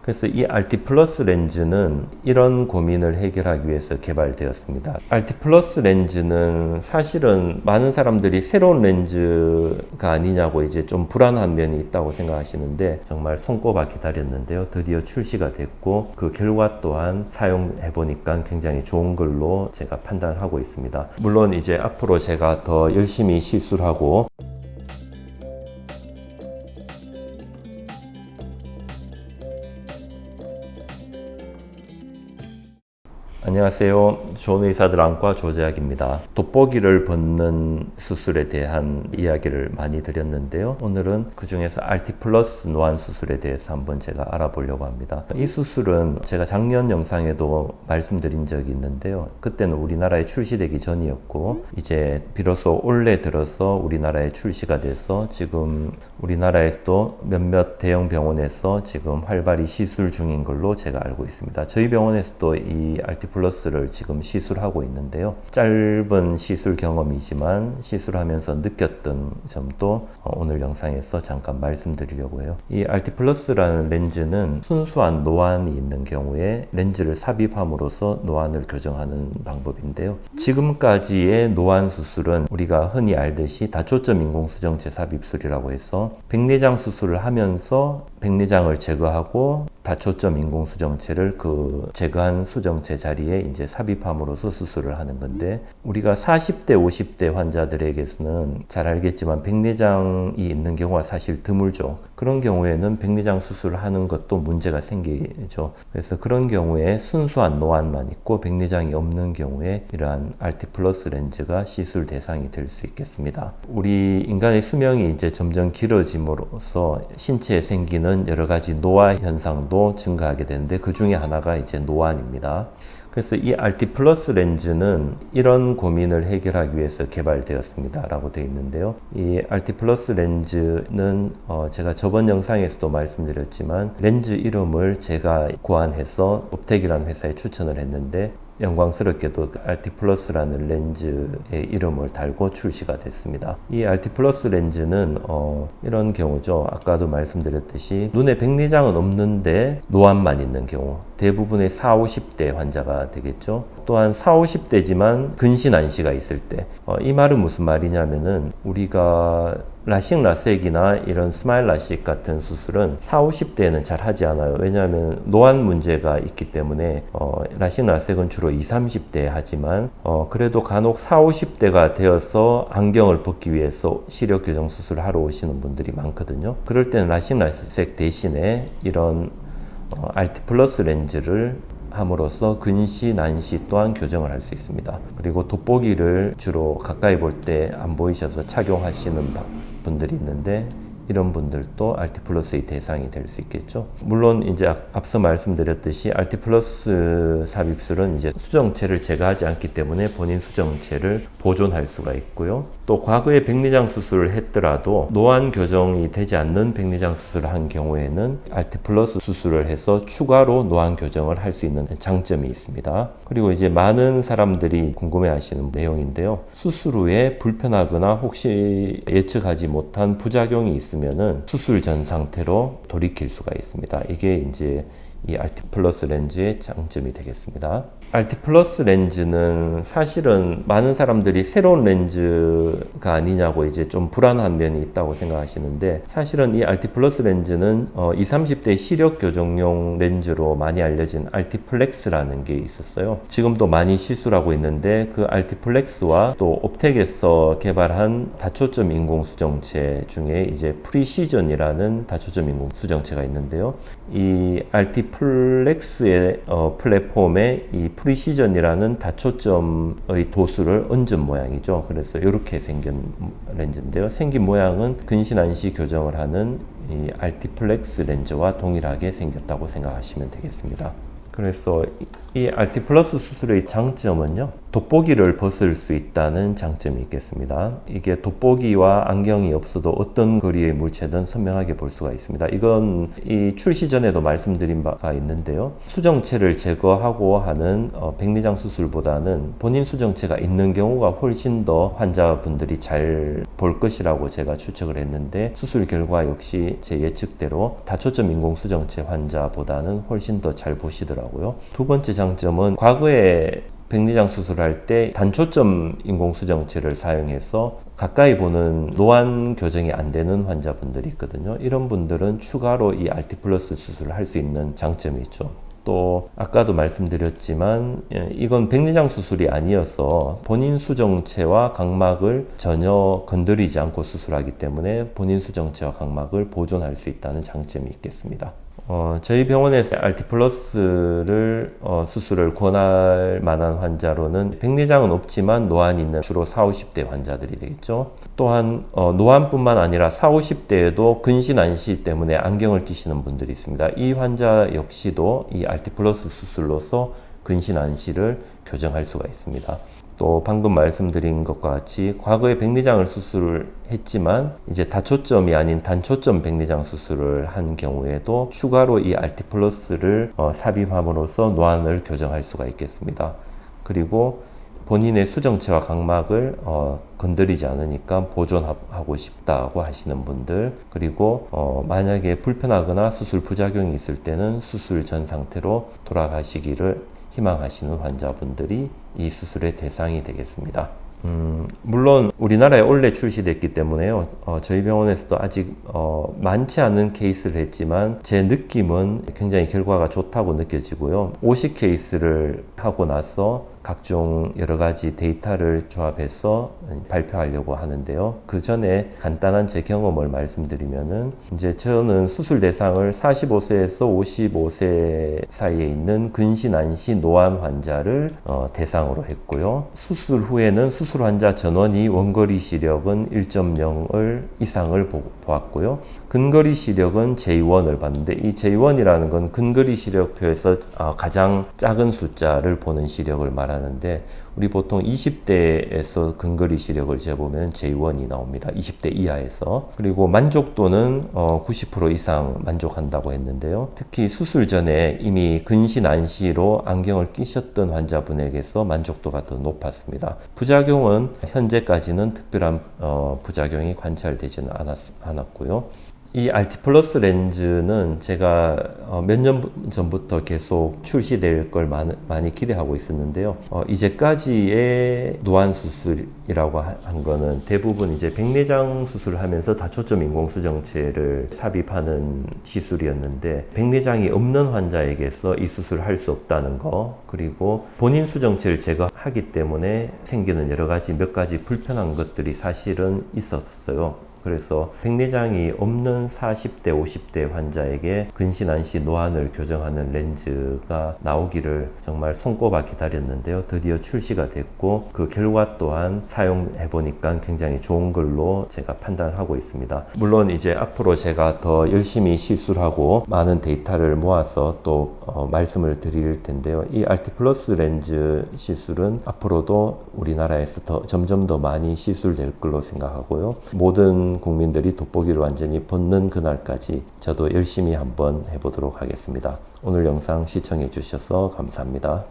그래서 이 RT 플러스 렌즈는 이런 고민을 해결하기 위해서 개발되었습니다. RT 플러스 렌즈는 사실은 많은 사람들이 새로운 렌즈가 아니냐고 이제 좀 불안한 면이 있다고 생각하시는데 정말 손꼽아 기다렸는데요. 드디어 출시가 됐고 그 결과 또한 사용해 보니까 굉장히 좋은 걸로 제가 판단하고 있습니다. 물론 이제 앞으로 제가 더 열심히 시술하고 안녕하세요. 좋은 의사들 안과 조재학입니다. 돋보기를 벗는 수술에 대한 이야기를 많이 드렸는데요. 오늘은 그 중에서 RT 플러스 노안 수술에 대해서 한번 제가 알아보려고 합니다. 이 수술은 제가 작년 영상에도 말씀드린 적이 있는데요. 그때는 우리나라에 출시되기 전이었고 이제 비로소 올해 들어서 우리나라에 출시가 돼서 지금 우리나라에서도 몇몇 대형 병원에서 지금 활발히 시술 중인 걸로 제가 알고 있습니다. 저희 병원에서도 이 RT 플러스를 지금 시술하고 있는데요. 짧은 시술 경험이지만 시술하면서 느꼈던 점도 오늘 영상에서 잠깐 말씀드리려고 해요. 이 RT 플러스라는 렌즈는 순수한 노안이 있는 경우에 렌즈를 삽입함으로써 노안을 교정하는 방법인데요. 지금까지의 노안 수술은 우리가 흔히 알듯이 다초점 인공수정체 삽입술이라고 해서 백내장 수술을 하면서 백내장을 제거하고 다초점 인공수정체를 그 제거한 수정체 자리에 이제 삽입함으로써 수술을 하는 건데 우리가 40대, 50대 환자들에게서는 잘 알겠지만 백내장이 있는 경우가 사실 드물죠. 그런 경우에는 백내장 수술을 하는 것도 문제가 생기죠. 그래서 그런 경우에 순수한 노안만 있고 백내장이 없는 경우에 이러한 RT 플러스 렌즈가 시술 대상이 될 수 있겠습니다. 우리 인간의 수명이 이제 점점 길어짐으로써 신체에 생기는 여러 가지 노화 현상도 증가하게 되는데 그 중에 하나가 이제 노안입니다. 그래서 이 RT 플러스 렌즈는 이런 고민을 해결하기 위해서 개발되었습니다 라고 되어 있는데요. 이 RT 플러스 렌즈는 제가 저번 영상에서도 말씀드렸지만 렌즈 이름을 제가 고안해서 옵텍이라는 회사에 추천을 했는데 영광스럽게도 RT 플러스라는 렌즈의 이름을 달고 출시가 됐습니다. 이 RT 플러스 렌즈는 이런 경우죠. 아까도 말씀드렸듯이 눈에 백내장은 없는데 노안만 있는 경우 대부분의 40, 50대 환자가 되겠죠. 또한 40, 50대지만 근신 안시가 있을 때 이 말은 무슨 말이냐면은 우리가 라식 라섹이나 이런 스마일 라식 같은 수술은 40, 50대에는 잘 하지 않아요. 왜냐하면 노안 문제가 있기 때문에 라식 라섹은 주로 20, 30대에 하지만 그래도 간혹 40, 50대가 되어서 안경을 벗기 위해서 시력 교정 수술을 하러 오시는 분들이 많거든요. 그럴 때는 라식 라섹 대신에 이런 RT 플러스 렌즈를 함으로써 근시, 난시 또한 교정을 할 수 있습니다. 그리고 돋보기를 주로 가까이 볼 때 안 보이셔서 착용하시는 분들이 있는데 이런 분들도 RT 플러스의 대상이 될 수 있겠죠. 물론 이제 앞서 말씀드렸듯이 RT 플러스 삽입술은 이제 수정체를 제거하지 않기 때문에 본인 수정체를 보존할 수가 있고요. 또 과거에 백내장 수술을 했더라도 노안 교정이 되지 않는 백내장 수술을 한 경우에는 RT 플러스 수술을 해서 추가로 노안 교정을 할 수 있는 장점이 있습니다. 그리고 이제 많은 사람들이 궁금해하시는 내용인데요. 수술 후에 불편하거나 혹시 예측하지 못한 부작용이 있으면은 수술 전 상태로 돌이킬 수가 있습니다. 이게 이제 이 RT 플러스 렌즈의 장점이 되겠습니다. RT 플러스 렌즈는 사실은 많은 사람들이 새로운 렌즈가 아니냐고 이제 좀 불안한 면이 있다고 생각하시는데 사실은 이 RT 플러스 렌즈는 20, 30대 시력 교정용 렌즈로 많이 알려진 RT 플렉스라는 게 있었어요. 지금도 많이 시술하고 있는데 그 RT 플렉스와 또 옵텍에서 개발한 다초점 인공 수정체 중에 이제 프리시전이라는 다초점 인공 수정체가 있는데요. 이 RT 플렉스의 플랫폼에 이 프리시전이라는 다초점의 도수를 얹은 모양이죠. 그래서 이렇게 생긴 렌즈인데요. 생긴 모양은 근신안시 교정을 하는 이 RT 플렉스 렌즈와 동일하게 생겼다고 생각하시면 되겠습니다. 그래서 이 RT 플러스 수술의 장점은요. 돋보기를 벗을 수 있다는 장점이 있겠습니다. 이게 돋보기와 안경이 없어도 어떤 거리의 물체든 선명하게 볼 수가 있습니다. 이건 이 출시 전에도 말씀드린 바가 있는데요. 수정체를 제거하고 하는 백내장 수술보다는 본인 수정체가 있는 경우가 훨씬 더 환자분들이 잘 볼 것이라고 제가 추측을 했는데, 수술 결과 역시 제 예측대로 다초점 인공 수정체 환자보다는 훨씬 더 잘 보시더라고요. 두 번째 장점은 과거에 백내장 수술할 때 단초점 인공수정체를 사용해서 가까이 보는 노안 교정이 안 되는 환자분들이 있거든요. 이런 분들은 추가로 이 RT+ 수술을 할 수 있는 장점이 있죠. 또 아까도 말씀드렸지만 이건 백내장 수술이 아니어서 본인 수정체와 각막을 전혀 건드리지 않고 수술하기 때문에 본인 수정체와 각막을 보존할 수 있다는 장점이 있겠습니다. 저희 병원에서 RT+를 수술을 권할 만한 환자로는 백내장은 없지만 노안이 있는 주로 40, 50대 환자들이 되겠죠. 또한 노안뿐만 아니라 40, 50대에도 근신 안시 때문에 안경을 끼시는 분들이 있습니다. 이 환자 역시도 이 RT+ 수술로서 근신 안시를 교정할 수가 있습니다. 또 방금 말씀드린 것과 같이 과거에 백내장을 수술을 했지만 이제 다초점이 아닌 단초점 백내장 수술을 한 경우에도 추가로 이 RT+를 삽입함으로써 노안을 교정할 수가 있겠습니다. 그리고 본인의 수정체와 각막을 건드리지 않으니까 보존하고 싶다고 하시는 분들, 그리고 만약에 불편하거나 수술 부작용이 있을 때는 수술 전 상태로 돌아가시기를 희망하시는 환자분들이 이 수술의 대상이 되겠습니다. 물론 우리나라에 원래 출시됐기 때문에요. 저희 병원에서도 아직 많지 않은 케이스를 했지만 제 느낌은 굉장히 결과가 좋다고 느껴지고요. 50 케이스를 하고 나서 각종 여러 가지 데이터를 조합해서 발표하려고 하는데요. 그 전에 간단한 제 경험을 말씀드리면은, 이제 저는 수술 대상을 45세에서 55세 사이에 있는 근신 안시 노안 환자를 대상으로 했고요. 수술 후에는 수술 환자 전원이 원거리 시력은 1.0을 이상을 보았고요. 근거리 시력은 J1을 봤는데, 이 J1이라는 건 근거리 시력표에서 가장 작은 숫자를 보는 시력을 말하는데, 우리 보통 20대에서 근거리 시력을 재보면 J1이 나옵니다. 20대 이하에서. 그리고 만족도는 90% 이상 만족한다고 했는데요. 특히 수술 전에 이미 근신 안시로 안경을 끼셨던 환자분에게서 만족도가 더 높았습니다. 부작용은 현재까지는 특별한 부작용이 관찰되지는 않았고요. 이 RT+ 렌즈는 제가 몇 년 전부터 계속 출시될 걸 많이 기대하고 있었는데요. 이제까지의 노안 수술이라고 한 거는 대부분 이제 백내장 수술을 하면서 다초점 인공수정체를 삽입하는 시술이었는데, 백내장이 없는 환자에게서 이 수술을 할 수 없다는 거, 그리고 본인 수정체를 제거하기 때문에 생기는 여러 가지 몇 가지 불편한 것들이 사실은 있었어요. 그래서 백내장이 없는 40대, 50대 환자에게 근신 안시 노안을 교정하는 렌즈가 나오기를 정말 손꼽아 기다렸는데요. 드디어 출시가 됐고, 그 결과 또한 사용해 보니까 굉장히 좋은 걸로 제가 판단하고 있습니다. 물론 이제 앞으로 제가 더 열심히 시술하고 많은 데이터를 모아서 또 말씀을 드릴 텐데요. 이 RT+ 렌즈 시술은 앞으로도 우리나라에서 점점 더 많이 시술될 걸로 생각하고요. 모든 국민들이 돋보기를 완전히 벗는 그날까지 저도 열심히 한번 해보도록 하겠습니다. 오늘 영상 시청해 주셔서 감사합니다.